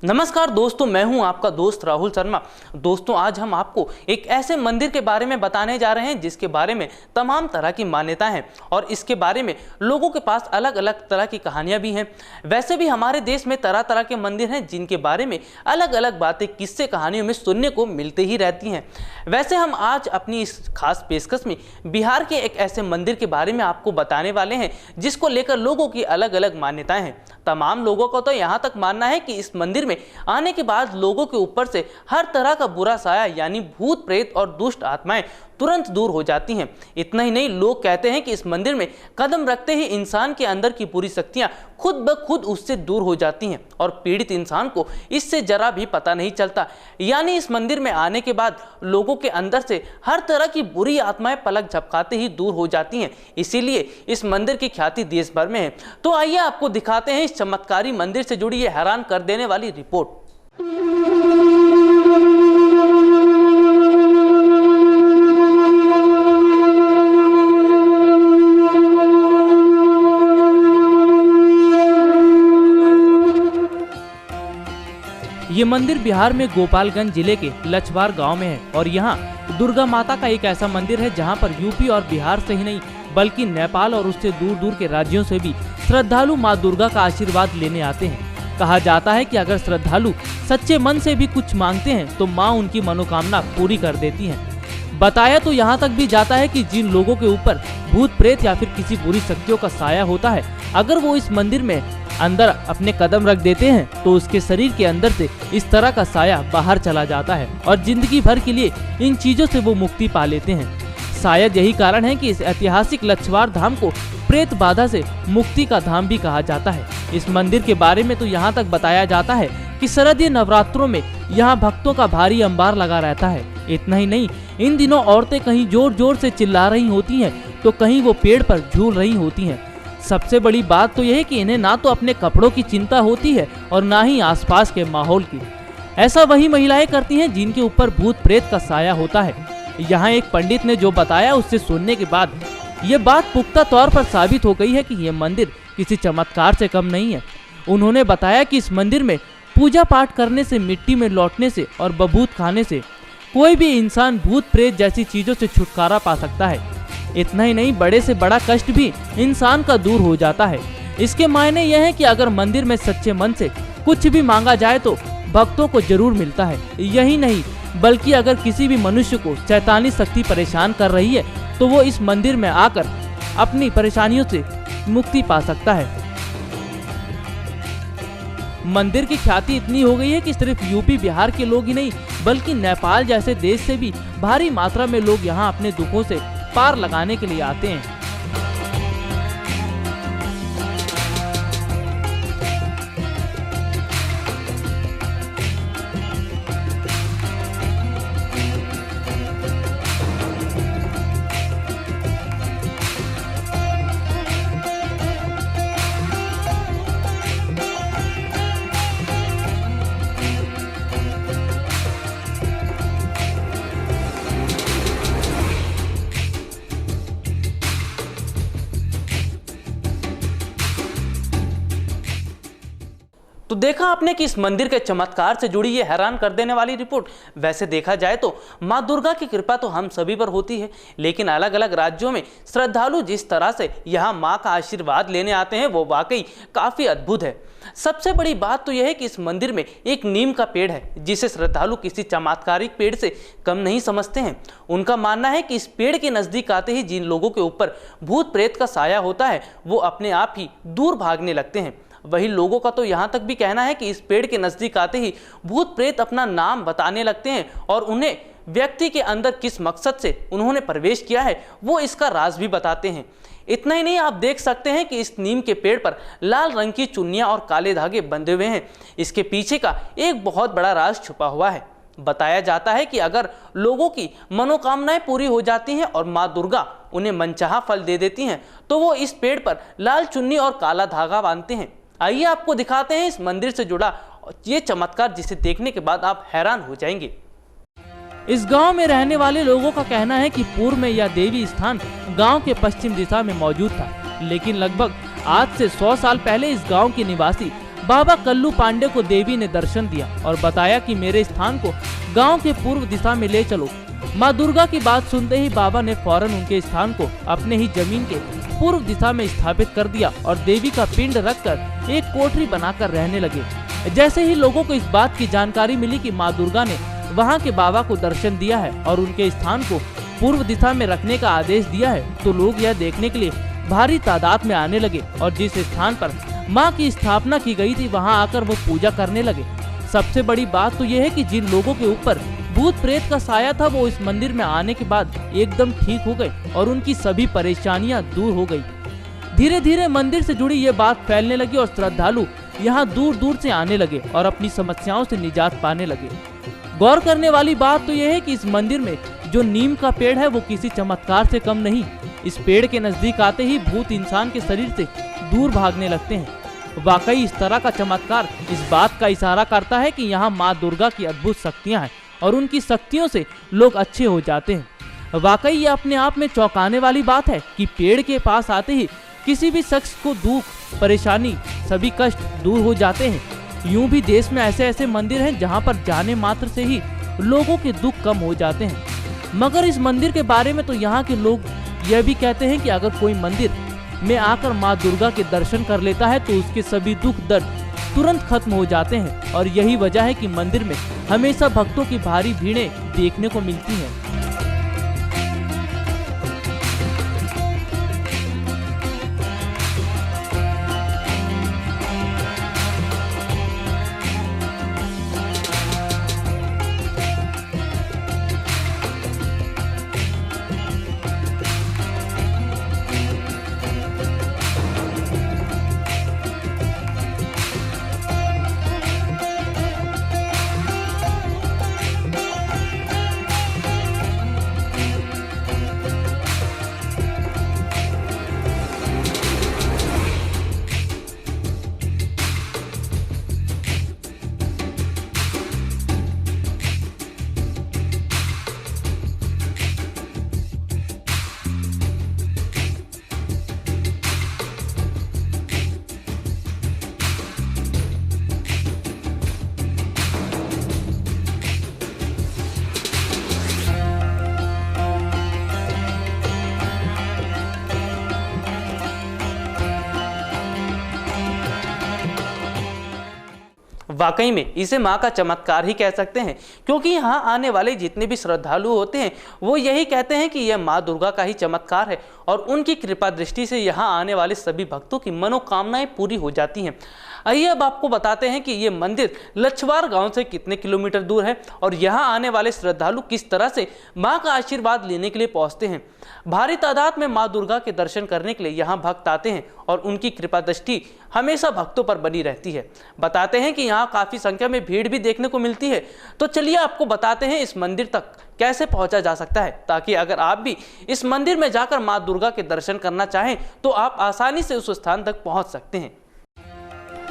नमस्कार दोस्तों, मैं हूं आपका दोस्त राहुल शर्मा। दोस्तों, आज हम आपको एक ऐसे मंदिर के बारे में बताने जा रहे हैं जिसके बारे में तमाम तरह की मान्यताएं हैं और इसके बारे में लोगों के पास अलग अलग तरह की कहानियां भी हैं। वैसे भी हमारे देश में तरह तरह के मंदिर हैं जिनके बारे में अलग अलग बातें किस्से कहानियों में सुनने को मिलते ही रहती हैं। वैसे हम आज अपनी इस खास पेशकश में बिहार के एक ऐसे मंदिर के बारे में आपको बताने वाले हैं जिसको लेकर लोगों की अलग अलग मान्यताएं हैं। तमाम लोगों को तो यहाँ तक मानना है कि इस मंदिर में आने के बाद लोगों के ऊपर से हर तरह का बुरा साया यानी भूत प्रेत और दुष्ट आत्माएं तुरंत दूर हो जाती हैं। इतना ही नहीं, लोग कहते हैं कि इस मंदिर में कदम रखते ही इंसान के अंदर की पूरी शक्तियां खुद ब खुद उससे दूर हो जाती हैं और पीड़ित इंसान को इससे जरा भी पता नहीं चलता। यानी इस मंदिर में आने के बाद लोगों के अंदर से हर तरह की बुरी आत्माएं पलक झपकाते ही दूर हो जाती हैं। इसीलिए इस मंदिर की ख्याति देश भर में है। तो आइए आपको दिखाते हैं इस चमत्कारी मंदिर से जुड़ी ये हैरान कर देने वाली रिपोर्ट। ये मंदिर बिहार में गोपालगंज जिले के लछवार गांव में है और यहाँ दुर्गा माता का एक ऐसा मंदिर है जहाँ पर यूपी और बिहार से ही नहीं बल्कि नेपाल और उससे दूर दूर के राज्यों से भी श्रद्धालु माँ दुर्गा का आशीर्वाद लेने आते हैं। कहा जाता है कि अगर श्रद्धालु सच्चे मन से भी कुछ मांगते हैं तो माँ उनकी मनोकामना पूरी कर देती है। बताया तो यहाँ तक भी जाता है कि जिन लोगों के ऊपर भूत प्रेत या फिर किसी बुरी शक्तियों का साया होता है, अगर वो इस मंदिर में अंदर अपने कदम रख देते हैं तो उसके शरीर के अंदर से इस तरह का साया बाहर चला जाता है और जिंदगी भर के लिए इन चीजों से वो मुक्ति पा लेते हैं। शायद यही कारण है कि इस ऐतिहासिक लछवार धाम को प्रेत बाधा से मुक्ति का धाम भी कहा जाता है। इस मंदिर के बारे में तो यहाँ तक बताया जाता है कि शरदीय नवरात्रों में यहाँ भक्तों का भारी अंबार लगा रहता है। इतना ही नहीं, इन दिनों औरतें कहीं जोर जोर से चिल्ला रही होती हैं तो कहीं वो पेड़ पर झूल रही होती हैं। सबसे बड़ी बात तो यह है कि इन्हें ना तो अपने कपड़ों की चिंता होती है और ना ही आसपास के माहौल की। ऐसा वही महिलाएं करती हैं जिनके ऊपर भूत प्रेत का साया होता है। यहाँ एक पंडित ने जो बताया उससे सुनने के बाद ये बात पुख्ता तौर पर साबित हो गई है कि ये मंदिर किसी चमत्कार से कम नहीं है। उन्होंने बताया कि इस मंदिर में पूजा पाठ करने से, मिट्टी में लौटने से और बबूत खाने से कोई भी इंसान भूत प्रेत जैसी चीजों से छुटकारा पा सकता है। इतना ही नहीं, बड़े से बड़ा कष्ट भी इंसान का दूर हो जाता है। इसके मायने यह है कि अगर मंदिर में सच्चे मन से कुछ भी मांगा जाए तो भक्तों को जरूर मिलता है। यही नहीं, बल्कि अगर किसी भी मनुष्य को शैतानी शक्ति परेशान कर रही है तो वो इस मंदिर में आकर अपनी परेशानियों से मुक्ति पा सकता है। मंदिर की ख्याति इतनी हो गई है कि सिर्फ यूपी बिहार के लोग ही नहीं बल्कि नेपाल जैसे देश से भी भारी मात्रा में लोग यहाँ अपने दुखों से पार लगाने के लिए आते हैं। तो देखा आपने कि इस मंदिर के चमत्कार से जुड़ी ये हैरान कर देने वाली रिपोर्ट। वैसे देखा जाए तो माँ दुर्गा की कृपा तो हम सभी पर होती है, लेकिन अलग अलग राज्यों में श्रद्धालु जिस तरह से यहाँ माँ का आशीर्वाद लेने आते हैं वो वाकई काफ़ी अद्भुत है। सबसे बड़ी बात तो यह है कि इस मंदिर में एक नीम का पेड़ है जिसे श्रद्धालु किसी चमत्कारिक पेड़ से कम नहीं समझते हैं। उनका मानना है कि इस पेड़ के नज़दीक आते ही जिन लोगों के ऊपर भूत प्रेत का साया होता है वो अपने आप ही दूर भागने लगते हैं। वही लोगों का तो यहाँ तक भी कहना है कि इस पेड़ के नज़दीक आते ही भूत प्रेत अपना नाम बताने लगते हैं और उन्हें व्यक्ति के अंदर किस मकसद से उन्होंने प्रवेश किया है वो इसका राज भी बताते हैं। इतना ही नहीं, आप देख सकते हैं कि इस नीम के पेड़ पर लाल रंग की चुन्नियाँ और काले धागे बंधे हुए हैं। इसके पीछे का एक बहुत बड़ा राज छुपा हुआ है। बताया जाता है कि अगर लोगों की मनोकामनाएं पूरी हो जाती हैं और माँ दुर्गा उन्हें मनचाहा फल दे देती हैं तो वो इस पेड़ पर लाल चुन्नी और काला धागा बांधते हैं। आइए आपको दिखाते हैं इस मंदिर से जुड़ा ये चमत्कार जिसे देखने के बाद आप हैरान हो जाएंगे। इस गांव में रहने वाले लोगों का कहना है कि पूर्व में यह देवी स्थान गांव के पश्चिम दिशा में मौजूद था, लेकिन लगभग आज से 100 साल पहले इस गांव के निवासी बाबा कल्लू पांडे को देवी ने दर्शन दिया और बताया कि मेरे स्थान को गांव के पूर्व दिशा में ले चलो। माँ दुर्गा की बात सुनते ही बाबा ने फौरन उनके स्थान को अपने ही जमीन के पूर्व दिशा में स्थापित कर दिया और देवी का पिंड रखकर एक कोठरी बनाकर रहने लगे। जैसे ही लोगों को इस बात की जानकारी मिली कि माँ दुर्गा ने वहाँ के बाबा को दर्शन दिया है और उनके स्थान को पूर्व दिशा में रखने का आदेश दिया है, तो लोग यह देखने के लिए भारी तादाद में आने लगे और जिस स्थान पर माँ की स्थापना की गई थी वहाँ आकर वो पूजा करने लगे। सबसे बड़ी बात तो यह है कि जिन लोगों के ऊपर भूत प्रेत का साया था वो इस मंदिर में आने के बाद एकदम ठीक हो गए और उनकी सभी परेशानियां दूर हो गई। धीरे धीरे मंदिर से जुड़ी ये बात फैलने लगी और श्रद्धालु यहाँ दूर दूर से आने लगे और अपनी समस्याओं से निजात पाने लगे। गौर करने वाली बात तो यह है कि इस मंदिर में जो नीम का पेड़ है वो किसी चमत्कार से कम नहीं। इस पेड़ के नजदीक आते ही भूत इंसान के शरीर से दूर भागने लगते हैं। वाकई इस तरह का चमत्कार इस बात का इशारा करता है कि यहाँ माँ दुर्गा की अद्भुत शक्तियाँ हैं और उनकी शक्तियों से लोग अच्छे हो जाते हैं। वाकई ये अपने आप में चौंकाने वाली बात है कि पेड़ के पास आते ही किसी भी शख्स को दुख, परेशानी, सभी कष्ट दूर हो जाते हैं। यूं भी देश में ऐसे ऐसे मंदिर हैं जहां पर जाने मात्र से ही लोगों के दुख कम हो जाते हैं। मगर इस मंदिर के बारे में तो यहाँ के लोग यह भी कहते हैं कि अगर कोई मंदिर में आकर माँ दुर्गा के दर्शन कर लेता है तो उसके सभी दुख दर्द तुरंत खत्म हो जाते हैं और यही वजह है कि मंदिर में हमेशा भक्तों की भारी भीड़ें देखने को मिलती हैं। वाकई में इसे माँ का चमत्कार ही कह सकते हैं, क्योंकि यहाँ आने वाले जितने भी श्रद्धालु होते हैं वो यही कहते हैं कि यह माँ दुर्गा का ही चमत्कार है और उनकी कृपा दृष्टि से यहाँ आने वाले सभी भक्तों की मनोकामनाएं पूरी हो जाती हैं। आइए अब आपको बताते हैं कि ये मंदिर लछवार गांव से कितने किलोमीटर दूर है और यहाँ आने वाले श्रद्धालु किस तरह से माँ का आशीर्वाद लेने के लिए पहुँचते हैं। भारी तादाद में माँ दुर्गा के दर्शन करने के लिए यहाँ भक्त आते हैं और उनकी कृपा दृष्टि हमेशा भक्तों पर बनी रहती है। बताते हैं कि यहाँ काफ़ी संख्या में भीड़ भी देखने को मिलती है। तो चलिए आपको बताते हैं इस मंदिर तक कैसे पहुँचा जा सकता है, ताकि अगर आप भी इस मंदिर में जाकर माँ दुर्गा के दर्शन करना चाहें तो आप आसानी से उस स्थान तक पहुँच सकते हैं।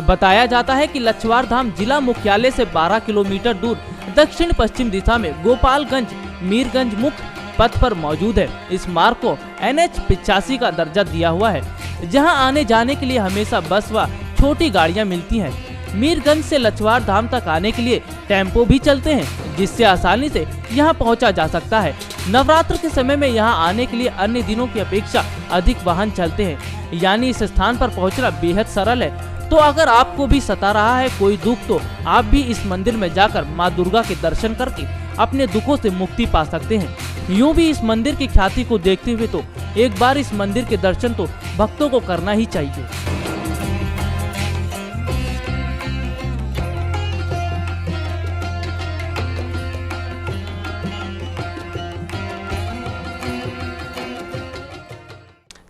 बताया जाता है कि लछवार धाम जिला मुख्यालय से 12 किलोमीटर दूर दक्षिण पश्चिम दिशा में गोपालगंज मीरगंज मुख्य पथ पर मौजूद है। इस मार्ग को NH 85 का दर्जा दिया हुआ है, जहां आने जाने के लिए हमेशा बस व छोटी गाड़ियां मिलती हैं। मीरगंज से लछवार धाम तक आने के लिए टेम्पो भी चलते हैं, जिससे आसानी से यहां पहुंचा जा सकता है। नवरात्र के समय में यहां आने के लिए अन्य दिनों की अपेक्षा अधिक वाहन चलते हैं, यानी इस स्थान पर पहुंचना बेहद सरल है। तो अगर आपको भी सता रहा है कोई दुख, तो आप भी इस मंदिर में जाकर माँ दुर्गा के दर्शन करके अपने दुखों से मुक्ति पा सकते हैं। यूं भी इस मंदिर की ख्याति को देखते हुए तो एक बार इस मंदिर के दर्शन तो भक्तों को करना ही चाहिए।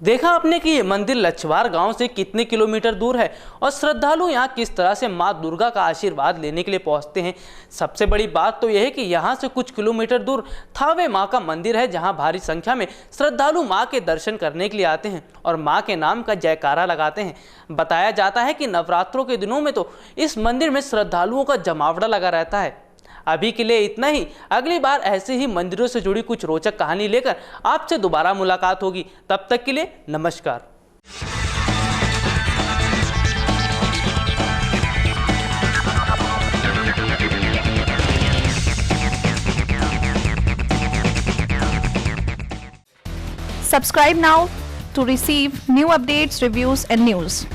देखा आपने कि ये मंदिर लछवार गांव से कितने किलोमीटर दूर है और श्रद्धालु यहाँ किस तरह से माँ दुर्गा का आशीर्वाद लेने के लिए पहुँचते हैं। सबसे बड़ी बात तो यह है कि यहाँ से कुछ किलोमीटर दूर थावे माँ का मंदिर है, जहाँ भारी संख्या में श्रद्धालु माँ के दर्शन करने के लिए आते हैं और माँ के नाम का जयकारा लगाते हैं। बताया जाता है कि नवरात्रों के दिनों में तो इस मंदिर में श्रद्धालुओं का जमावड़ा लगा रहता है। अभी के लिए इतना ही। अगली बार ऐसे ही मंदिरों से जुड़ी कुछ रोचक कहानी लेकर आपसे दोबारा मुलाकात होगी। तब तक के लिए नमस्कार। Subscribe now to receive new updates, reviews and news.